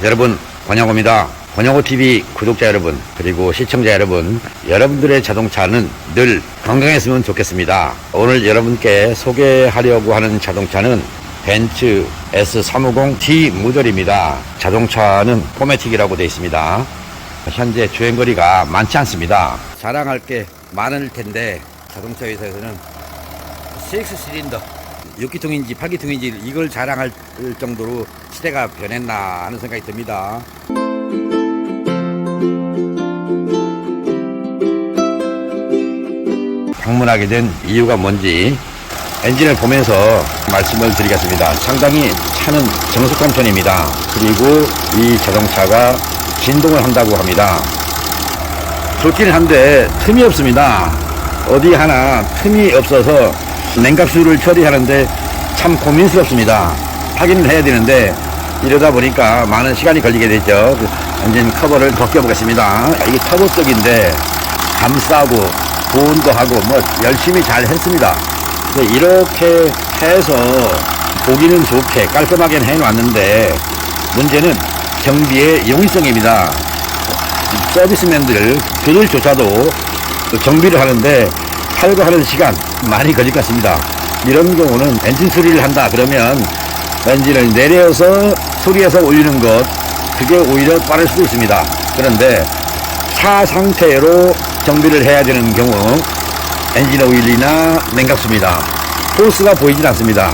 여러분, 권영호입니다. 권영호TV 구독자 여러분, 그리고 시청자 여러분, 여러분들의 자동차는 늘 건강했으면 좋겠습니다. 오늘 여러분께 소개하려고 하는 자동차는 벤츠 S350T 모델입니다. 자동차는 포매틱이라고 되어 있습니다. 현재 주행거리가 많지 않습니다. 자랑할 게 많을 텐데 자동차 회사에서는 6실린더 6기통인지 8기통인지 이걸 자랑할 정도로 시대가 변했나 하는 생각이 듭니다. 방문하게 된 이유가 뭔지 엔진을 보면서 말씀을 드리겠습니다. 상당히 차는 정숙한 편입니다. 그리고 이 자동차가 진동을 한다고 합니다. 좋기는 한데 틈이 없습니다. 어디 하나 틈이 없어서 냉각수를 처리하는데 참 고민스럽습니다. 확인을 해야 되는데 이러다 보니까 많은 시간이 걸리게 되죠. 엔진 커버를 벗겨보겠습니다. 이게 터보 쪽인데 감싸고 보온도 하고 뭐 열심히 잘 했습니다. 이렇게 해서 보기는 좋게 깔끔하게 해놨는데 문제는 정비의 용이성입니다. 서비스맨들 그들조차도 정비를 하는데 탈거하는 시간 많이 걸릴 것 같습니다. 이런 경우는 엔진 수리를 한다 그러면 엔진을 내려서 수리해서 올리는 것, 그게 오히려 빠를 수도 있습니다. 그런데 차 상태로 정비를 해야 되는 경우 엔진 오일이나 냉각수입니다. 호스가 보이진 않습니다.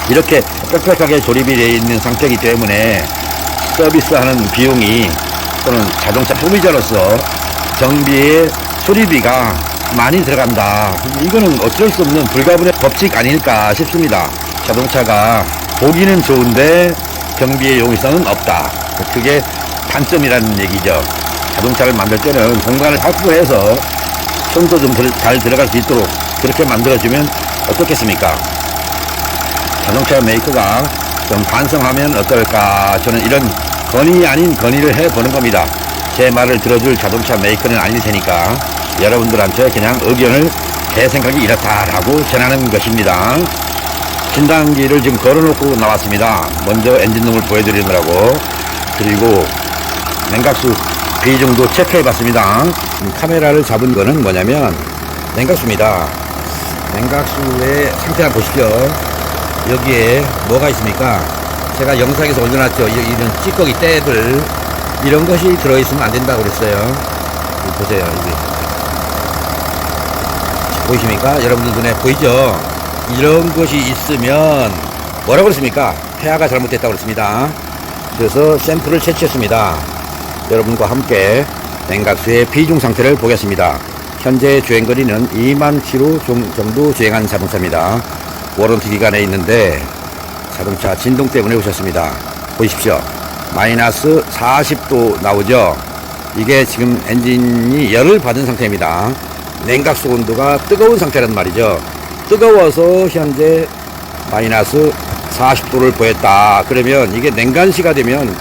이렇게 빽빽하게 조립이 되어 있는 상태이기 때문에 서비스하는 비용이 또는 자동차 소비자로서 정비의 수리비가 많이 들어간다. 이거는 어쩔 수 없는 불가분의 법칙 아닐까 싶습니다. 자동차가 보기는 좋은데 정비의 용이성은 없다. 그게 단점이라는 얘기죠. 자동차를 만들 때는 공간을 확보해서 손도 좀 잘 들어갈 수 있도록 그렇게 만들어주면 어떻겠습니까? 자동차 메이커가 좀 반성하면 어떨까, 저는 이런 건의 아닌 건의를 해보는 겁니다. 제 말을 들어줄 자동차 메이커는 아닐 테니까 여러분들한테 그냥 의견을 제 생각이 이렇다라고 전하는 것입니다. 진단기를 지금 걸어놓고 나왔습니다. 먼저 엔진룸을 보여드리느라고. 그리고 냉각수 비중도 체크해봤습니다. 카메라를 잡은 거는 뭐냐면 냉각수입니다. 냉각수의 상태 한번 보십시오. 여기에 뭐가 있습니까? 제가 영상에서 올려놨죠. 이런 찌꺼기 떼들, 이런 것이 들어있으면 안 된다고 그랬어요. 보세요. 여기 보이십니까? 여러분들 눈에 보이죠? 이런 것이 있으면 뭐라고 그랬습니까? 폐하가 잘못됐다고 그랬습니다. 그래서 샘플을 채취했습니다. 여러분과 함께 냉각수의 비중 상태를 보겠습니다. 현재 주행거리는 2만 km 정도 주행한 자동차입니다. 워런티 기간에 있는데 자동차 진동 때문에 오셨습니다. 보십시오. 마이너스 40도 나오죠. 이게 지금 엔진이 열을 받은 상태입니다. 냉각수 온도가 뜨거운 상태란 말이죠. 뜨거워서 현재 마이너스 40도를 보였다. 그러면 이게 냉간시가 되면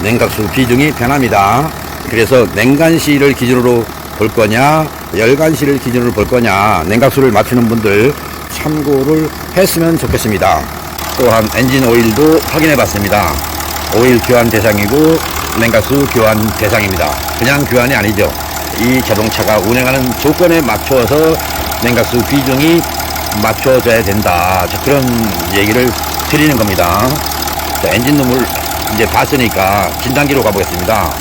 냉각수 비중이 변합니다. 그래서 냉간시를 기준으로 볼 거냐, 열간시를 기준으로 볼 거냐, 냉각수를 맞추는 분들 참고를 했으면 좋겠습니다. 또한 엔진 오일도 확인해 봤습니다. 오일 교환 대상이고 냉각수 교환 대상입니다. 그냥 교환이 아니죠. 이 자동차가 운행하는 조건에 맞춰서 냉각수 비중이 맞춰져야 된다. 그런 얘기를 드리는 겁니다. 자, 엔진룸을 이제 봤으니까 진단기로 가보겠습니다.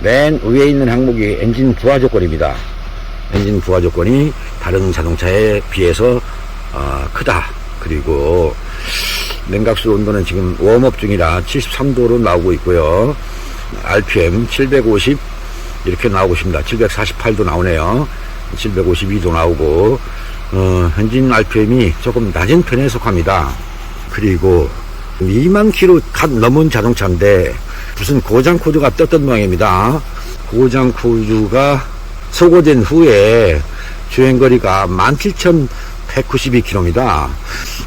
맨 위에 있는 항목이 엔진 부하 조건입니다. 엔진 부하 조건이 다른 자동차에 비해서 크다. 그리고 냉각수 온도는 지금 웜업 중이라 73도로 나오고 있고요. RPM 750 이렇게 나오고 있습니다. 748도 나오네요. 752도 나오고 엔진 RPM이 조금 낮은 편에 속합니다. 그리고 2만 km 갓 넘은 자동차인데 무슨 고장 코드가 떴던 모양입니다. 고장 코드가 소거된 후에 주행거리가 17,192km입니다.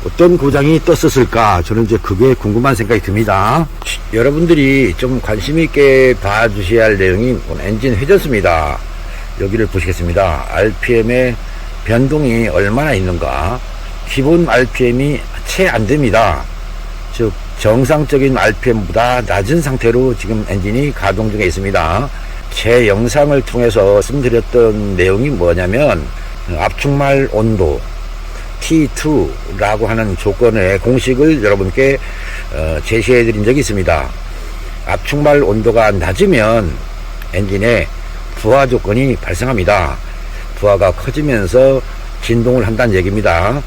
어떤 고장이 떴었을까? 저는 이제 그게 궁금한 생각이 듭니다. 여러분들이 좀 관심 있게 봐주셔야 할 내용이 엔진 회전수입니다. 여기를 보시겠습니다. RPM의 변동이 얼마나 있는가? 기본 RPM이 채 안 됩니다. 즉 정상적인 RPM보다 낮은 상태로 지금 엔진이 가동 중에 있습니다. 제 영상을 통해서 말씀드렸던 내용이 뭐냐면 압축말 온도 T2라고 하는 조건의 공식을 여러분께 제시해 드린 적이 있습니다. 압축말 온도가 낮으면 엔진에 부하 조건이 발생합니다. 부하가 커지면서 진동을 한다는 얘기입니다.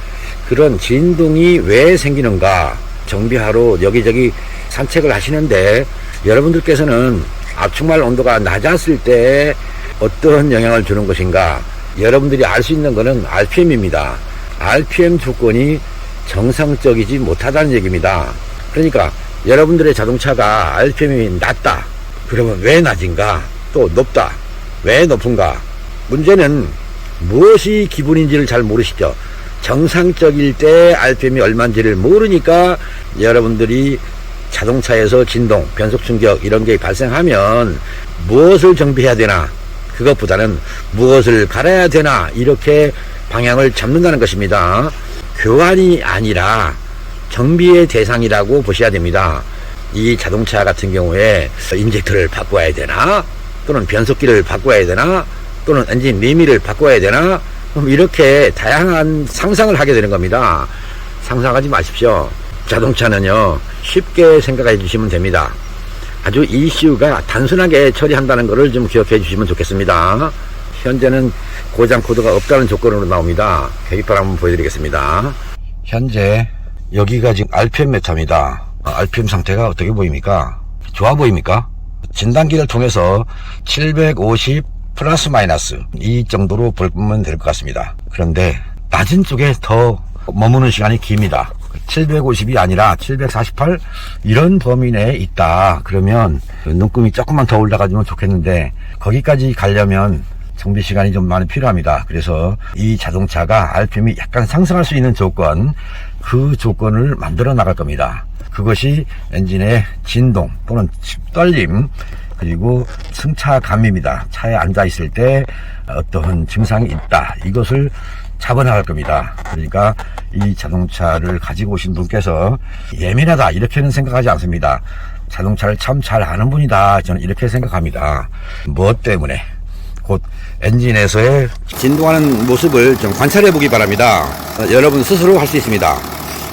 그런 진동이 왜 생기는가? 정비하러 여기저기 산책을 하시는데 여러분들께서는 압축말 온도가 낮았을 때 어떤 영향을 주는 것인가? 여러분들이 알 수 있는 것은 RPM입니다. RPM 조건이 정상적이지 못하다는 얘기입니다. 그러니까 여러분들의 자동차가 RPM이 낮다. 그러면 왜 낮은가? 또 높다. 왜 높은가? 문제는 무엇이 기분인지를 잘 모르시죠. 정상적일 때 RPM이 얼마인지를 모르니까 여러분들이 자동차에서 진동, 변속 충격 이런 게 발생하면 무엇을 정비해야 되나, 그것보다는 무엇을 갈아야 되나 이렇게 방향을 잡는다는 것입니다. 교환이 아니라 정비의 대상이라고 보셔야 됩니다. 이 자동차 같은 경우에 인젝터를 바꿔야 되나, 또는 변속기를 바꿔야 되나, 또는 엔진 미미를 바꿔야 되나, 이렇게 다양한 상상을 하게 되는 겁니다. 상상하지 마십시오. 자동차는요, 쉽게 생각해 주시면 됩니다. 아주 이슈가 단순하게 처리한다는 것을 좀 기억해 주시면 좋겠습니다. 현재는 고장 코드가 없다는 조건으로 나옵니다. 계기판 한번 보여드리겠습니다. 현재 여기가 지금 RPM 메타입니다. RPM 상태가 어떻게 보입니까? 좋아 보입니까? 진단기를 통해서 750 플러스 마이너스 이 정도로 보면 될 것 같습니다. 그런데 낮은 쪽에 더 머무는 시간이 깁니다. 750이 아니라 748 이런 범위 내에 있다. 그러면 눈금이 조금만 더 올라가주면 좋겠는데 거기까지 가려면 정비 시간이 좀 많이 필요합니다. 그래서 이 자동차가 RPM이 약간 상승할 수 있는 조건, 그 조건을 만들어 나갈 겁니다. 그것이 엔진의 진동 또는 떨림 그리고 승차감입니다. 차에 앉아 있을 때 어떠한 증상이 있다. 이것을 잡아나갈 겁니다. 그러니까 이 자동차를 가지고 오신 분께서 예민하다 이렇게는 생각하지 않습니다. 자동차를 참 잘 아는 분이다. 저는 이렇게 생각합니다. 무엇 때문에? 곧 엔진에서의 진동하는 모습을 좀 관찰해 보기 바랍니다. 여러분 스스로 할 수 있습니다.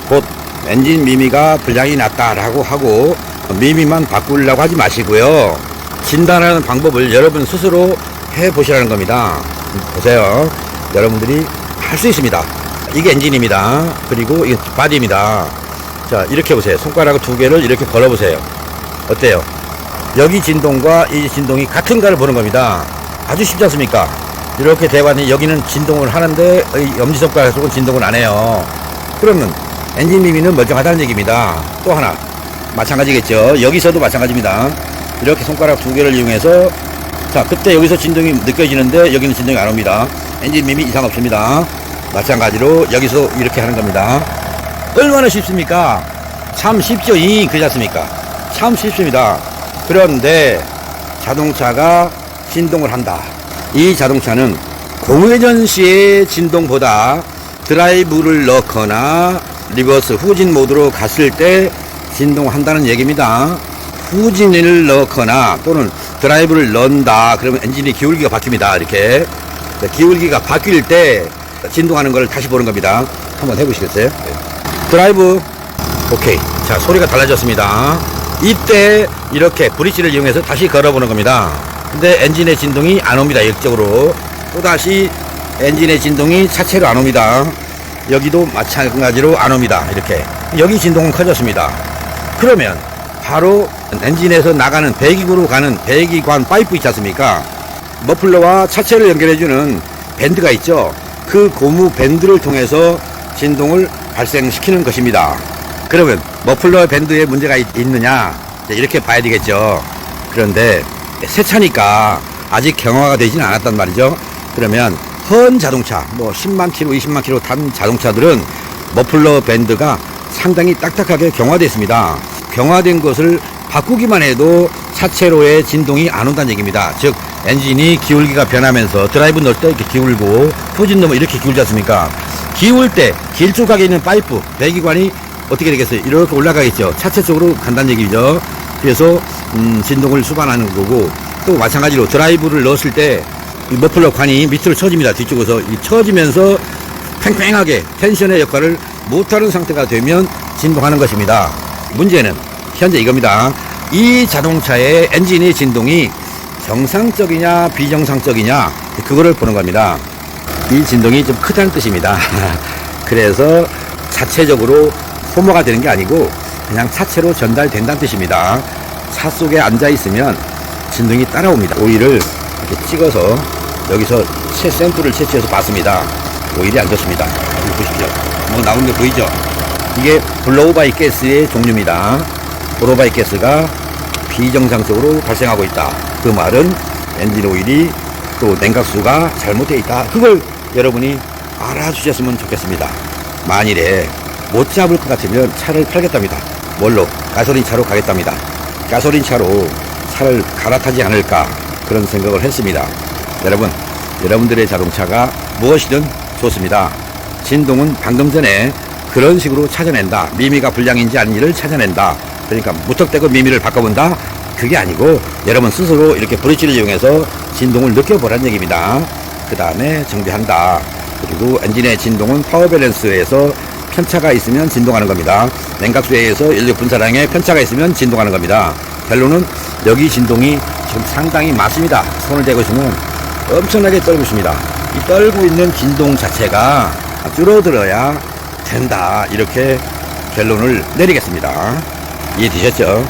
곧 엔진 미미가 불량이 났다라고 하고 미미만 바꾸려고 하지 마시고요. 진단하는 방법을 여러분 스스로 해 보시라는 겁니다. 보세요. 여러분들이 할 수 있습니다. 이게 엔진입니다. 그리고 이게 바디입니다. 자, 이렇게 보세요. 손가락 두 개를 이렇게 걸어 보세요. 어때요? 여기 진동과 이 진동이 같은가를 보는 겁니다. 아주 쉽지 않습니까? 이렇게 대봤더니 여기는 진동을 하는데 이 엄지손가락 쪽은 진동을 안 해요. 그러면 엔진 미미는 멀쩡하다는 얘기입니다. 또 하나 마찬가지겠죠. 여기서도 마찬가지입니다. 이렇게 손가락 두 개를 이용해서 자, 그때 여기서 진동이 느껴지는데 여기는 진동이 안 옵니다. 엔진 미미 이상 없습니다. 마찬가지로 여기서 이렇게 하는 겁니다. 얼마나 쉽습니까? 참 쉽죠. 그렇지 않습니까? 참 쉽습니다. 그런데 자동차가 진동을 한다. 이 자동차는 공회전 시의 진동보다 드라이브를 넣거나 리버스 후진 모드로 갔을 때 진동한다는 얘기입니다. 후진을 넣거나 또는 드라이브를 넣는다. 그러면 엔진이 기울기가 바뀝니다. 이렇게 기울기가 바뀔 때 진동하는 걸 다시 보는 겁니다. 한번 해보시겠어요? 드라이브 오케이. 자, 소리가 달라졌습니다. 이때 이렇게 브릿지를 이용해서 다시 걸어보는 겁니다. 근데 엔진의 진동이 안 옵니다. 역적으로 또다시 엔진의 진동이 차체로 안 옵니다. 여기도 마찬가지로 안 옵니다. 이렇게 여기 진동은 커졌습니다. 그러면 바로 엔진에서 나가는 배기구로 가는 배기관 파이프 있지 않습니까? 머플러와 차체를 연결해주는 밴드가 있죠. 그 고무 밴드를 통해서 진동을 발생시키는 것입니다. 그러면 머플러 밴드에 문제가 있느냐? 이렇게 봐야 되겠죠. 그런데 새 차니까 아직 경화가 되지는 않았단 말이죠. 그러면 헌 자동차, 뭐 10만 킬로, 20만 킬로 탄 자동차들은 머플러 밴드가 상당히 딱딱하게 경화되어 있습니다. 경화된 것을 바꾸기만 해도 차체로의 진동이 안 온다는 얘기입니다. 즉 엔진이 기울기가 변하면서 드라이브 넣을 때 이렇게 기울고 후진 넣으면 이렇게 기울지 않습니까? 기울 때 길쭉하게 있는 파이프 배기관이 어떻게 되겠어요? 이렇게 올라가겠죠. 차체 쪽으로 간다는 얘기죠. 그래서 진동을 수반하는 거고, 또 마찬가지로 드라이브를 넣었을 때 이 머플러 관이 밑으로 쳐집니다. 뒤쪽에서 이 쳐지면서 팽팽하게 텐션의 역할을 못하는 상태가 되면 진동하는 것입니다. 문제는 현재 이겁니다. 이 자동차의 엔진의 진동이 정상적이냐 비정상적이냐, 그거를 보는 겁니다. 이 진동이 좀 크다는 뜻입니다. 그래서 자체적으로 소모가 되는 게 아니고 그냥 차체로 전달된다는 뜻입니다. 차 속에 앉아 있으면 진동이 따라옵니다. 오일을 이렇게 찍어서 여기서 샘플을 채취해서 봤습니다. 오일이 안 좋습니다. 여기 보십시오. 뭐 나오는 게 보이죠? 이게 블로우바이 가스의 종류입니다. 블로우바이 가스가 비정상적으로 발생하고 있다. 그 말은 엔진 오일이 또 냉각수가 잘못되어 있다. 그걸 여러분이 알아주셨으면 좋겠습니다. 만일에 못 잡을 것 같으면 차를 팔겠답니다. 뭘로? 가솔린 차로 가겠답니다. 가솔린 차로 차를 갈아타지 않을까, 그런 생각을 했습니다. 여러분, 여러분들의 자동차가 무엇이든 좋습니다. 진동은 방금 전에 그런 식으로 찾아낸다. 미미가 불량인지 아닌지를 찾아낸다. 그러니까 무턱대고 미미를 바꿔본다. 그게 아니고 여러분 스스로 이렇게 브릿지를 이용해서 진동을 느껴보라는 얘기입니다. 그 다음에 정비한다. 그리고 엔진의 진동은 파워 밸런스에서 편차가 있으면 진동하는 겁니다. 냉각수에 의해서 연료 분사량에 편차가 있으면 진동하는 겁니다. 결론은 여기 진동이 지금 상당히 많습니다. 손을 대고 있으면 엄청나게 떨고 있습니다. 이 떨고 있는 진동 자체가 줄어들어야 된다. 이렇게 결론을 내리겠습니다. 이해되셨죠?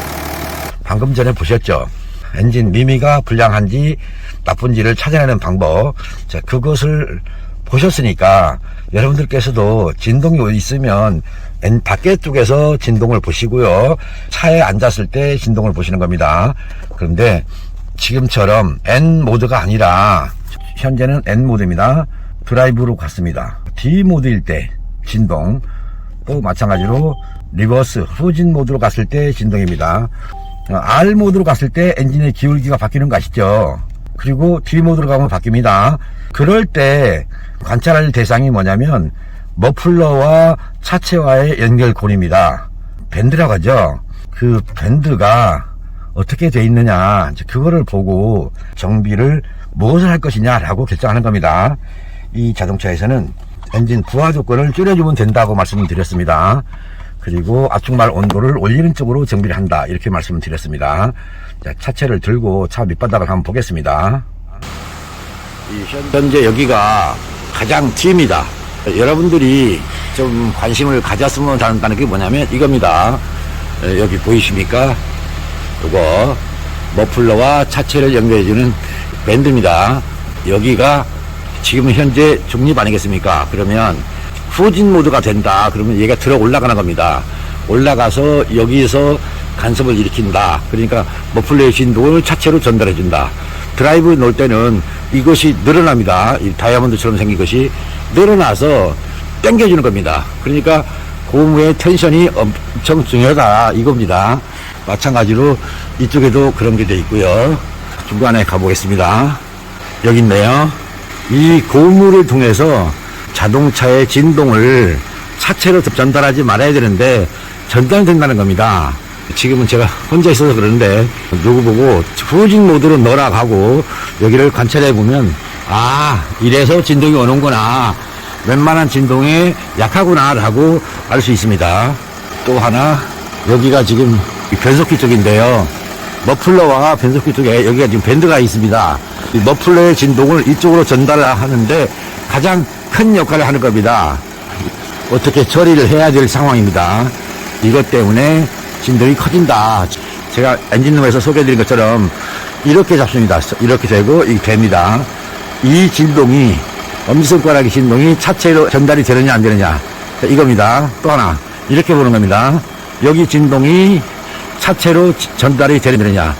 방금 전에 보셨죠? 엔진 미미가 불량한지 나쁜지를 찾아내는 방법. 자, 그것을 보셨으니까 여러분들께서도 진동이 있으면 밖에 쪽에서 진동을 보시고요. 차에 앉았을 때 진동을 보시는 겁니다. 그런데 지금처럼 N 모드가 아니라 현재는 N 모드입니다. 드라이브로 갔습니다. D 모드일 때 진동, 또 마찬가지로 리버스 후진 모드로 갔을 때 진동입니다. R 모드로 갔을 때 엔진의 기울기가 바뀌는 거 아시죠? 그리고 D 모드로 가면 바뀝니다. 그럴 때 관찰할 대상이 뭐냐면 머플러와 차체와의 연결고리입니다. 밴드라고 하죠. 그 밴드가 어떻게 돼 있느냐, 그거를 보고 정비를 무엇을 할 것이냐라고 결정하는 겁니다. 이 자동차에서는 엔진 부하 조건을 줄여주면 된다고 말씀을 드렸습니다. 그리고 압축말 온도를 올리는 쪽으로 정비를 한다, 이렇게 말씀을 드렸습니다. 자, 차체를 들고 차 밑바닥을 한번 보겠습니다. 현재 여기가 가장 D입니다. 여러분들이 좀 관심을 가졌으면 한다는 게 뭐냐면 이겁니다. 여기 보이십니까? 이거 머플러와 차체를 연결해주는 밴드입니다. 여기가 지금 현재 중립 아니겠습니까? 그러면 후진 모드가 된다. 그러면 얘가 들어 올라가는 겁니다. 올라가서 여기서 간섭을 일으킨다. 그러니까 머플러의 진동을 차체로 전달해준다. 드라이브 놓을 때는 이것이 늘어납니다. 이 다이아몬드처럼 생긴 것이 늘어나서 당겨주는 겁니다. 그러니까 고무의 텐션이 엄청 중요하다, 이겁니다. 마찬가지로 이쪽에도 그런 게 돼 있고요. 중간에 가보겠습니다. 여기 있네요. 이 고무를 통해서 자동차의 진동을 차체로 전달하지 말아야 되는데 전달된다는 겁니다. 지금은 제가 혼자 있어서 그러는데 누구 보고 후진 모드로 넣으라 하고 여기를 관찰해 보면, 아, 이래서 진동이 오는구나, 웬만한 진동에 약하구나 라고 알 수 있습니다. 또 하나, 여기가 지금 변속기 쪽인데요. 머플러와 변속기 쪽에 여기가 지금 밴드가 있습니다. 이 머플러의 진동을 이쪽으로 전달하는데 가장 큰 역할을 하는 겁니다. 어떻게 처리를 해야 될 상황입니다. 이것 때문에 진동이 커진다. 제가 엔진룸에서 소개해드린 것처럼 이렇게 잡습니다. 이렇게 되고 이게 됩니다. 이 진동이, 엄지손가락의 진동이 차체로 전달이 되느냐 안 되느냐, 이겁니다. 또 하나, 이렇게 보는 겁니다. 여기 진동이 차체로 전달이 되느냐,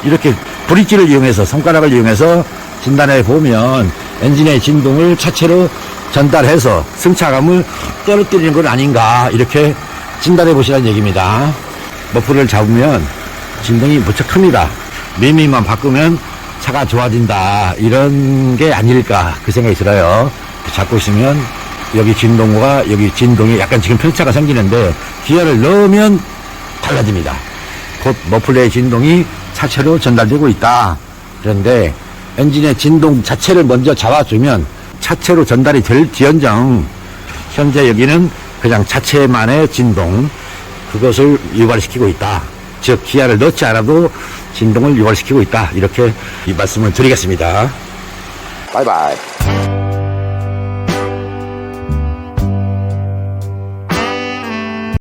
이렇게 브릿지를 이용해서, 손가락을 이용해서 진단해 보면 엔진의 진동을 차체로 전달해서 승차감을 떨어뜨리는 건 아닌가, 이렇게 진단해 보시라는 얘기입니다. 머플러를 잡으면 진동이 무척 큽니다. 미미만 바꾸면 차가 좋아진다, 이런 게 아닐까, 그 생각이 들어요. 잡고 있으면 여기 진동과 여기 진동이 약간 지금 편차가 생기는데 기아를 넣으면 달라집니다. 곧 머플러의 진동이 차체로 전달되고 있다. 그런데 엔진의 진동 자체를 먼저 잡아주면 차체로 전달이 될지언정 현재 여기는 그냥 자체만의 진동, 그것을 유발시키고 있다. 즉 기아를 넣지 않아도 진동을 유발시키고 있다. 이렇게 이 말씀을 드리겠습니다. 바이바이.